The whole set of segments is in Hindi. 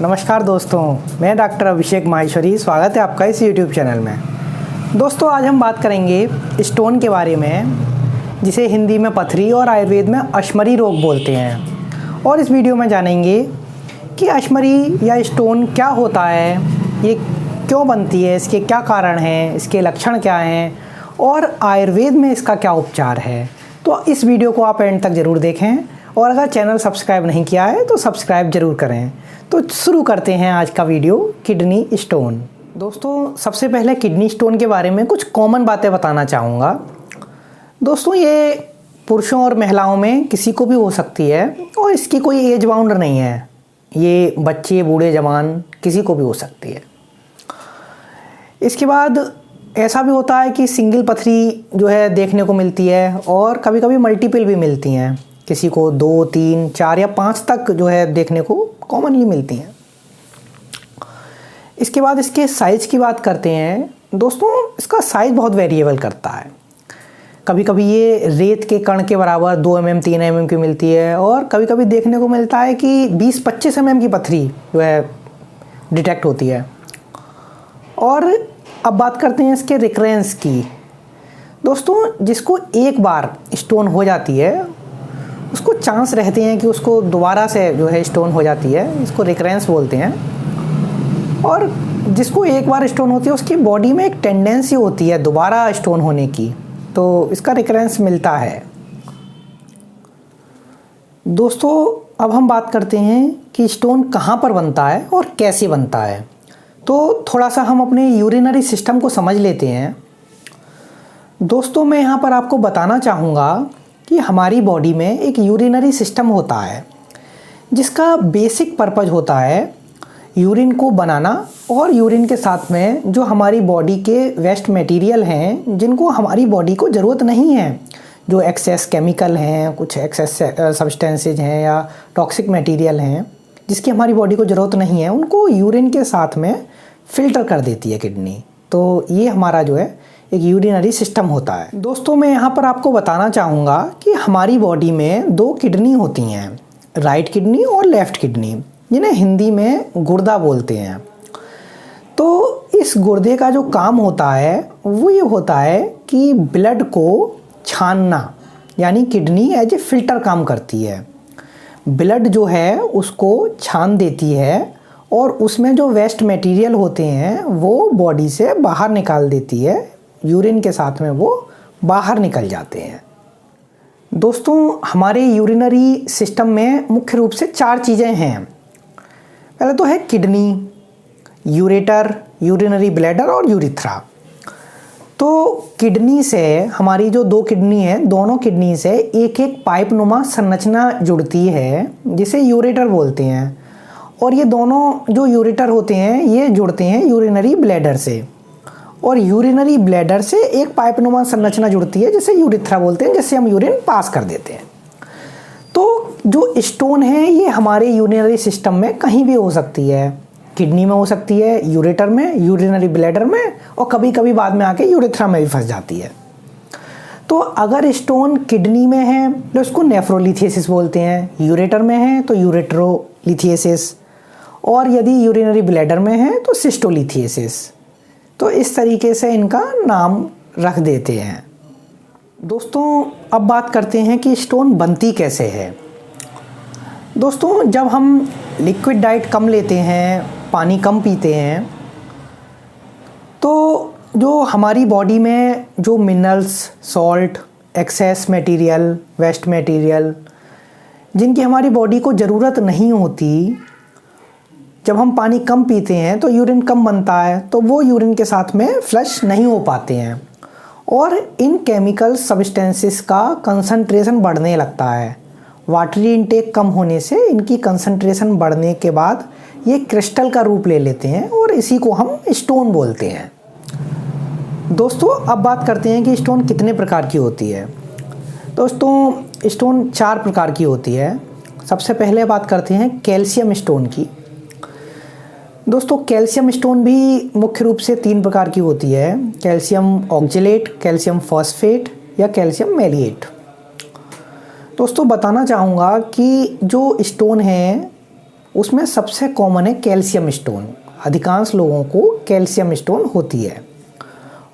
नमस्कार दोस्तों, मैं डॉक्टर अभिषेक माहेश्वरी। स्वागत है आपका इस YouTube चैनल में। दोस्तों, आज हम बात करेंगे स्टोन के बारे में, जिसे हिंदी में पथरी और आयुर्वेद में अश्मरी रोग बोलते हैं। और इस वीडियो में जानेंगे कि अश्मरी या स्टोन क्या होता है, ये क्यों बनती है, इसके क्या कारण हैं, इसके लक्षण क्या हैं और आयुर्वेद में इसका क्या उपचार है। तो इस वीडियो को आप एंड तक ज़रूर देखें और अगर चैनल सब्सक्राइब नहीं किया है तो सब्सक्राइब ज़रूर करें। तो शुरू करते हैं आज का वीडियो, किडनी स्टोन। दोस्तों, सबसे पहले किडनी स्टोन के बारे में कुछ कॉमन बातें बताना चाहूँगा। दोस्तों, ये पुरुषों और महिलाओं में किसी को भी हो सकती है और इसकी कोई एज बाउंड नहीं है। ये बच्चे, बूढ़े, जवान किसी को भी हो सकती है। इसके बाद ऐसा भी होता है कि सिंगल पथरी जो है देखने को मिलती है और कभी कभी मल्टीपल भी मिलती हैं। किसी को 2, 3, 4 या 5 तक जो है देखने को कॉमनली मिलती हैं। इसके बाद इसके साइज़ की बात करते हैं। दोस्तों, इसका साइज़ बहुत वेरिएबल करता है। कभी कभी ये रेत के कण के बराबर 2 mm 3 mm की मिलती है और कभी कभी देखने को मिलता है कि 20-25 mm की पथरी जो है डिटेक्ट होती है। और अब बात करते हैं इसके रिकरेंस की। दोस्तों, जिसको एक बार स्टोन हो जाती है उसको चांस रहते हैं कि उसको दोबारा से जो है स्टोन हो जाती है, इसको रिकरेंस बोलते हैं। और जिसको एक बार स्टोन होती है उसकी बॉडी में एक टेंडेंसी होती है दोबारा स्टोन होने की, तो इसका रिकरेंस मिलता है। दोस्तों, अब हम बात करते हैं कि स्टोन कहाँ पर बनता है और कैसे बनता है। तो थोड़ा सा हम अपने यूरिनरी सिस्टम को समझ लेते हैं। दोस्तों, मैं यहाँ पर आपको बताना चाहूँगा कि हमारी बॉडी में एक यूरिनरी सिस्टम होता है जिसका बेसिक पर्पज़ होता है यूरिन को बनाना और यूरिन के साथ में जो हमारी बॉडी के वेस्ट मटेरियल हैं जिनको हमारी बॉडी को ज़रूरत नहीं है, जो एक्सेस केमिकल हैं, कुछ एक्सेस सब्सटेंसेज हैं या टॉक्सिक मटेरियल हैं जिसकी हमारी बॉडी को ज़रूरत नहीं है, उनको यूरिन के साथ में फ़िल्टर कर देती है किडनी। तो ये हमारा जो है एक यूरिनरी सिस्टम होता है। दोस्तों, मैं यहाँ पर आपको बताना चाहूँगा कि हमारी बॉडी में 2 किडनी होती हैं, राइट किडनी और लेफ़्ट किडनी, जिन्हें हिंदी में गुर्दा बोलते हैं। तो इस गुर्दे का जो काम होता है वो ये होता है कि ब्लड को छानना, यानी किडनी एज ए फिल्टर काम करती है। ब्लड जो है उसको छान देती है और उसमें जो वेस्ट मटेरियल होते हैं वो बॉडी से बाहर निकाल देती है। यूरिन के साथ में वो बाहर निकल जाते हैं। दोस्तों, हमारे यूरिनरी सिस्टम में मुख्य रूप से 4 चीज़ें हैं। पहले तो है किडनी, यूरेटर, यूरिनरी ब्लैडर और यूरिथ्रा। तो किडनी से हमारी जो 2 किडनी है, दोनों किडनी से एक एक पाइप नुमा संरचना जुड़ती है जिसे यूरेटर बोलते हैं। और ये दोनों जो यूरेटर होते हैं ये जुड़ते हैं यूरिनरी ब्लैडर से, और यूरिनरी ब्लैडर से एक पाइप नुमा संरचना जुड़ती है जिसे यूरिथ्रा बोलते हैं, जिससे हम यूरिन पास कर देते हैं। तो जो स्टोन है ये हमारे यूरिनरी सिस्टम में कहीं भी हो सकती है। किडनी में हो सकती है, यूरेटर में, यूरिनरी ब्लैडर में, और कभी कभी बाद में आके यूरिथ्रा में भी फंस जाती है। तो अगर स्टोन किडनी में है तो इसको नेफ्रोलिथियासिस बोलते हैं, यूरेटर में है तो यूरेट्रोलिथियासिस, और यदि यूरिनरी ब्लैडर में है तो सिस्टोलिथियासिस। तो इस तरीके से इनका नाम रख देते हैं। दोस्तों, अब बात करते हैं कि स्टोन बनती कैसे है। दोस्तों, जब हम लिक्विड डाइट कम लेते हैं, पानी कम पीते हैं, तो जो हमारी बॉडी में जो minerals, salt, excess material, waste material जिनकी हमारी बॉडी को ज़रूरत नहीं होती, जब हम पानी कम पीते हैं तो यूरिन कम बनता है, तो वो यूरिन के साथ में फ्लश नहीं हो पाते हैं और इन केमिकल सब्सटेंसेस का कंसंट्रेशन बढ़ने लगता है। वाटरी इनटेक कम होने से इनकी कंसंट्रेशन बढ़ने के बाद ये क्रिस्टल का रूप ले लेते हैं और इसी को हम स्टोन बोलते हैं। दोस्तों, अब बात करते हैं कि स्टोन कितने प्रकार की होती है। दोस्तों, स्टोन 4 प्रकार की होती है। सबसे पहले बात करते हैं कैल्शियम स्टोन की। दोस्तों, कैल्शियम स्टोन भी मुख्य रूप से 3 प्रकार की होती है, कैल्शियम ऑक्जेलेट, कैल्शियम फॉस्फेट या कैल्शियम मैलिएट। दोस्तों, बताना चाहूँगा कि जो स्टोन है उसमें सबसे कॉमन है कैल्शियम स्टोन। अधिकांश लोगों को कैल्शियम स्टोन होती है।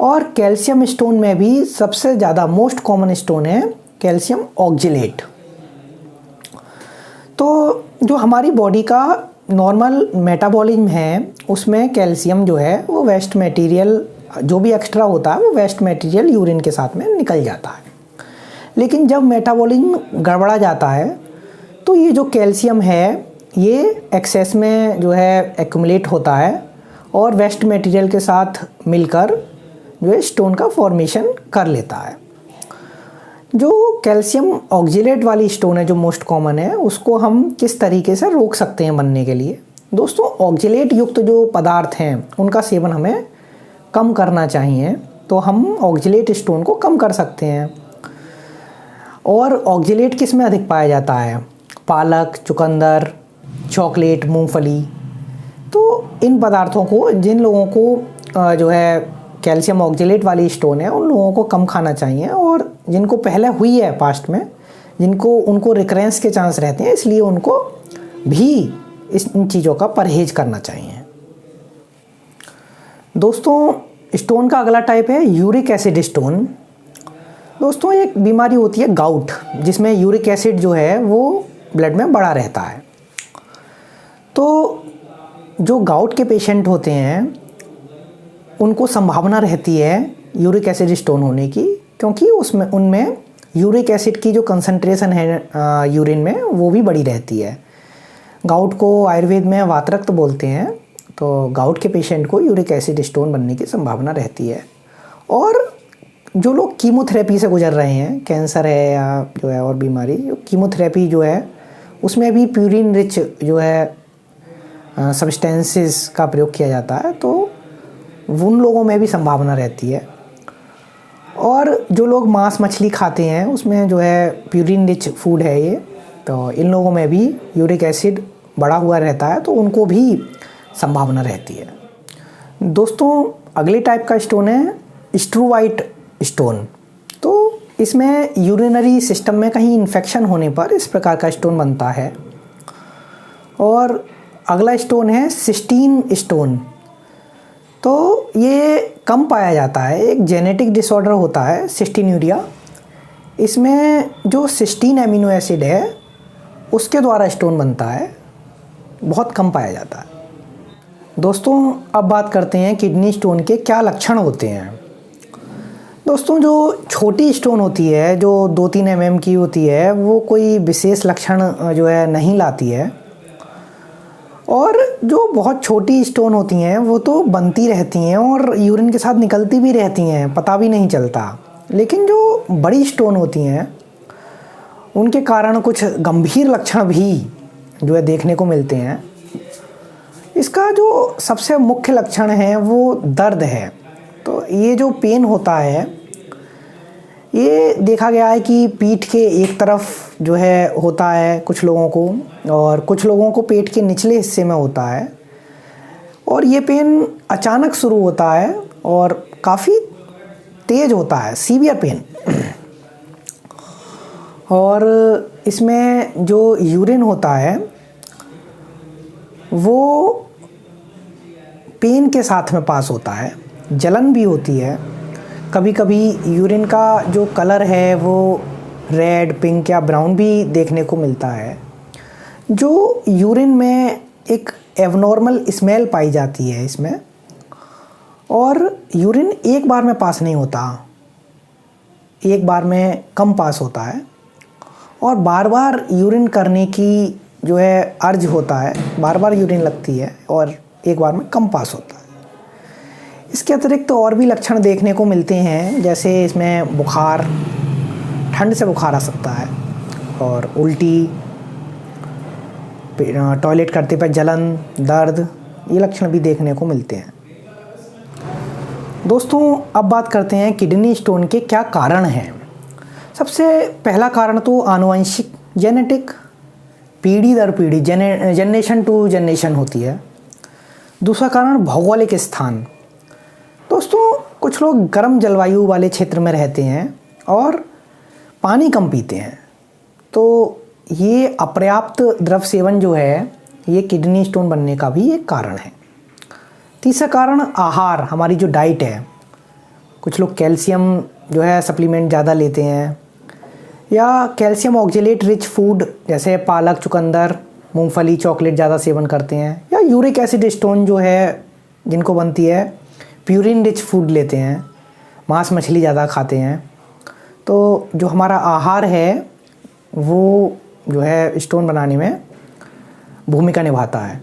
और कैल्शियम स्टोन में भी सबसे ज़्यादा मोस्ट कॉमन स्टोन है कैल्शियम ऑक्जेलेट। तो जो हमारी बॉडी का नॉर्मल मेटाबॉलिज्म है उसमें कैल्शियम जो है वो वेस्ट मटेरियल, जो भी एक्स्ट्रा होता है वो वेस्ट मटेरियल यूरिन के साथ में निकल जाता है। लेकिन जब मेटाबॉलिज्म गड़बड़ा जाता है तो ये जो कैल्शियम है ये एक्सेस में जो है एक्यूमुलेट होता है और वेस्ट मटेरियल के साथ मिलकर जो है स्टोन का फॉर्मेशन कर लेता है। जो कैल्शियम ऑक्जेलेट वाली स्टोन है जो मोस्ट कॉमन है, उसको हम किस तरीके से रोक सकते हैं बनने के लिए? दोस्तों, ऑक्जेलेट युक्त जो पदार्थ हैं उनका सेवन हमें कम करना चाहिए। तो हम ऑक्जेलेट स्टोन को कम कर सकते हैं। और ऑक्जेलेट किस में अधिक पाया जाता है? पालक, चुकंदर, चॉकलेट, मूंगफली। तो इन पदार्थों को, जिन लोगों को जो है कैल्शियम ऑक्जेलेट वाली स्टोन है, उन लोगों को कम खाना चाहिए। और जिनको पहले हुई है पास्ट में, उनको रिकरेंस के चांस रहते हैं, इसलिए उनको भी इन चीज़ों का परहेज करना चाहिए। दोस्तों, स्टोन का अगला टाइप है यूरिक एसिड स्टोन। दोस्तों, एक बीमारी होती है गाउट, जिसमें यूरिक एसिड जो है वो ब्लड में बढ़ा रहता है। तो जो गाउट के पेशेंट होते हैं उनको संभावना रहती है यूरिक एसिड स्टोन होने की, क्योंकि उनमें यूरिक एसिड की जो कंसंट्रेशन है यूरिन में वो भी बड़ी रहती है। गाउट को आयुर्वेद में वातरक्त बोलते हैं। तो गाउट के पेशेंट को यूरिक एसिड स्टोन बनने की संभावना रहती है। और जो लोग कीमोथेरेपी से गुजर रहे हैं, कैंसर है या जो है और बीमारी, कीमोथेरेपी जो है उसमें भी प्यूरिन रिच जो है सब्सटेंसेस का प्रयोग किया जाता है, तो उन लोगों में भी संभावना रहती है। और जो लोग मांस मछली खाते हैं उसमें जो है प्यूरिन रिच फूड है ये, तो इन लोगों में भी यूरिक एसिड बढ़ा हुआ रहता है, तो उनको भी संभावना रहती है। दोस्तों, अगले टाइप का स्टोन है स्ट्रूवाइट स्टोन। तो इसमें यूरिनरी सिस्टम में कहीं इन्फेक्शन होने पर इस प्रकार का स्टोन बनता है। और अगला स्टोन है सिस्टीन स्टोन। तो ये कम पाया जाता है, एक जेनेटिक डिसऑर्डर होता है सिस्टीन्यूरिया। इसमें जो सिस्टीन एमिनो एसिड है उसके द्वारा स्टोन बनता है, बहुत कम पाया जाता है। दोस्तों, अब बात करते हैं किडनी स्टोन के क्या लक्षण होते हैं। दोस्तों, जो छोटी स्टोन होती है, जो 2-3 mm की होती है, वो कोई विशेष लक्षण जो है नहीं लाती है। और जो बहुत छोटी स्टोन होती हैं वो तो बनती रहती हैं और यूरिन के साथ निकलती भी रहती हैं, पता भी नहीं चलता। लेकिन जो बड़ी स्टोन होती हैं उनके कारण कुछ गंभीर लक्षण भी जो है देखने को मिलते हैं। इसका जो सबसे मुख्य लक्षण है वो दर्द है। तो ये जो पेन होता है, ये देखा गया है कि पीठ के एक तरफ जो है होता है कुछ लोगों को, और कुछ लोगों को पेट के निचले हिस्से में होता है। और ये पेन अचानक शुरू होता है और काफ़ी तेज होता है, सीवियर पेन। और इसमें जो यूरिन होता है वो पेन के साथ में पास होता है, जलन भी होती है। कभी कभी यूरिन का जो कलर है वो रेड, पिंक या ब्राउन भी देखने को मिलता है। जो यूरिन में एक एबनॉर्मल स्मेल पाई जाती है इसमें। और यूरिन एक बार में पास नहीं होता, एक बार में कम पास होता है। और बार बार यूरिन करने की जो है अर्ज होता है, बार बार यूरिन लगती है और एक बार में कम पास होता है। इसके अतिरिक्त तो और भी लक्षण देखने को मिलते हैं, जैसे इसमें बुखार, ठंड से बुखार आ सकता है, और उल्टी, टॉयलेट करते पर जलन, दर्द, ये लक्षण भी देखने को मिलते हैं। दोस्तों, अब बात करते हैं किडनी स्टोन के क्या कारण हैं। सबसे पहला कारण तो आनुवंशिक, जेनेटिक, पीढ़ी दर पीढ़ी, जनरेशन टू जनरेशन होती है। दूसरा कारण भौगोलिक स्थान। दोस्तों, कुछ लोग गर्म जलवायु वाले क्षेत्र में रहते हैं और पानी कम पीते हैं, तो ये अपर्याप्त द्रव सेवन जो है ये किडनी स्टोन बनने का भी एक कारण है। तीसरा कारण आहार, हमारी जो डाइट है। कुछ लोग कैल्शियम जो है सप्लीमेंट ज़्यादा लेते हैं, या कैल्शियम ऑक्जेलेट रिच फूड जैसे पालक, चुकंदर, मूंगफली, चॉकलेट ज़्यादा सेवन करते हैं, या यूरिक एसिड स्टोन जो है जिनको बनती है प्यूरिन रिच फूड लेते हैं, मांस मछली ज़्यादा खाते हैं। तो जो हमारा आहार है वो जो है स्टोन बनाने में भूमिका निभाता है।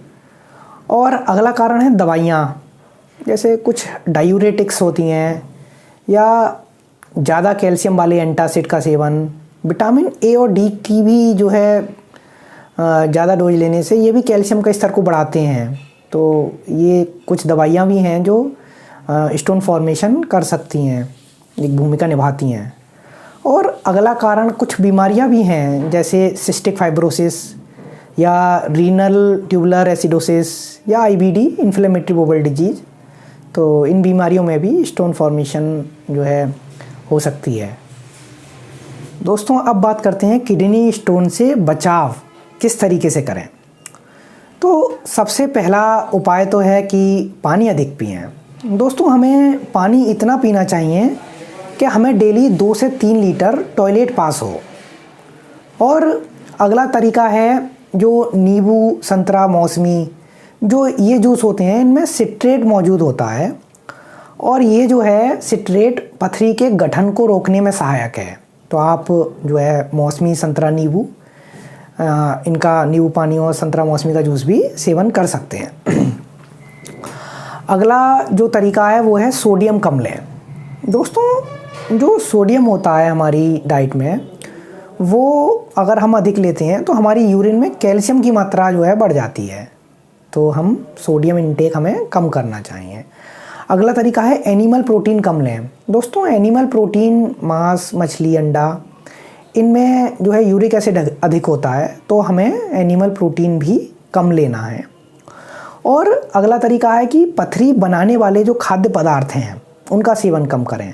और अगला कारण है दवाइयाँ, जैसे कुछ डायूरेटिक्स होती हैं, या ज़्यादा कैल्शियम वाले एंटासिड का सेवन, विटामिन ए और डी की भी जो है ज़्यादा डोज लेने से ये भी कैल्शियम का स्तर को बढ़ाते हैं। तो ये कुछ दवाइयाँ भी हैं जो स्टोन फॉर्मेशन कर सकती हैं, एक भूमिका निभाती हैं। और अगला कारण कुछ बीमारियाँ भी हैं, जैसे सिस्टिक फाइब्रोसिस, या रीनल ट्यूबुलर एसिडोसिस, या आईबीडी, इन्फ्लेमेटरी बोवल डिजीज़। तो इन बीमारियों में भी स्टोन फॉर्मेशन जो है हो सकती है। दोस्तों अब बात करते हैं किडनी स्टोन से बचाव किस तरीके से करें। तो सबसे पहला उपाय तो है कि पानी अधिक पिएं। दोस्तों हमें पानी इतना पीना चाहिए कि हमें डेली 2 से 3 लीटर टॉयलेट पास हो। और अगला तरीका है जो नींबू, संतरा, मौसमी, जो ये जूस होते हैं इनमें सिट्रेट मौजूद होता है, और ये जो है सिट्रेट पथरी के गठन को रोकने में सहायक है। तो आप जो है मौसमी, संतरा, नींबू, इनका नींबू पानी और संतरा मौसमी का जूस भी सेवन कर सकते हैं। अगला जो तरीका है वो है सोडियम कम लें। दोस्तों जो सोडियम होता है हमारी डाइट में, वो अगर हम अधिक लेते हैं तो हमारी यूरिन में कैल्शियम की मात्रा जो है बढ़ जाती है। तो हम सोडियम इंटेक हमें कम करना चाहिए। अगला तरीका है एनिमल प्रोटीन कम लें। दोस्तों एनिमल प्रोटीन, मांस, मछली, अंडा, इनमें जो है यूरिक एसिड अधिक होता है, तो हमें एनिमल प्रोटीन भी कम लेना है। और अगला तरीका है कि पथरी बनाने वाले जो खाद्य पदार्थ हैं उनका सेवन कम करें,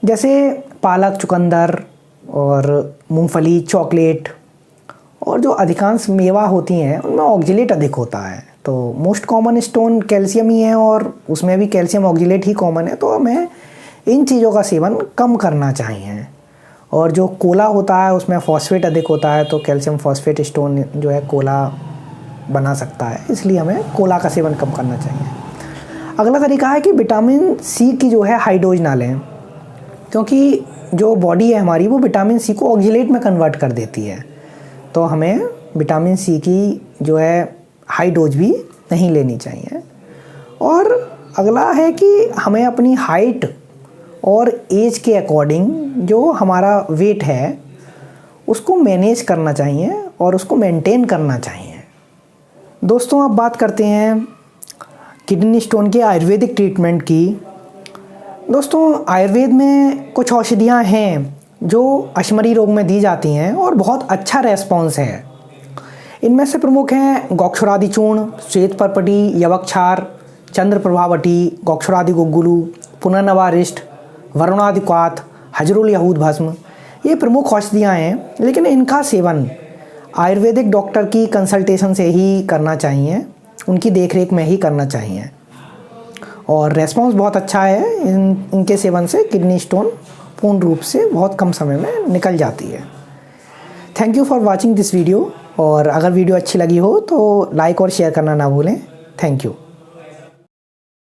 जैसे पालक, चुकंदर और मूंगफली, चॉकलेट, और जो अधिकांश मेवा होती हैं उनमें ऑक्जेलेट अधिक होता है। तो मोस्ट कॉमन स्टोन कैल्शियम ही है, और उसमें भी कैल्शियम ऑक्जेलेट ही कॉमन है, तो हमें इन चीज़ों का सेवन कम करना चाहिए। और जो कोला होता है उसमें फॉस्फेट अधिक होता है, तो कैल्शियम फॉस्फेट स्टोन जो है कोला बना सकता है, इसलिए हमें कोला का सेवन कम करना चाहिए। अगला तरीका है कि विटामिन सी की जो है हाई डोज ना लें, क्योंकि जो बॉडी है हमारी वो विटामिन सी को ऑक्जेलेट में कन्वर्ट कर देती है। तो हमें विटामिन सी की जो है हाई डोज भी नहीं लेनी चाहिए। और अगला है कि हमें अपनी हाइट और एज के अकॉर्डिंग जो हमारा वेट है उसको मैनेज करना चाहिए और उसको मेंटेन करना चाहिए। दोस्तों अब बात करते हैं किडनी स्टोन के आयुर्वेदिक ट्रीटमेंट की। दोस्तों आयुर्वेद में कुछ औषधियाँ हैं जो अश्मरी रोग में दी जाती हैं और बहुत अच्छा रेस्पॉन्स है। इनमें से प्रमुख हैं गोक्षुरादि चूर्ण, श्वेत परपटी, यवक्षार, चंद्र प्रभावटी, गोक्षुरादि गुग्गुलू, पुनर्नवारिष्ट, वरुणादिक्वाथ, हजरुल यहूद भस्म। ये प्रमुख औषधियाँ हैं, लेकिन इनका सेवन आयुर्वेदिक डॉक्टर की कंसल्टेशन से ही करना चाहिए, उनकी देखरेख में ही करना चाहिए। और रेस्पॉन्स बहुत अच्छा है। इनके सेवन से किडनी स्टोन पूर्ण रूप से बहुत कम समय में निकल जाती है। Thank you for watching this video, और अगर वीडियो अच्छी लगी हो तो लाइक और शेयर करना ना भूलें। Thank you.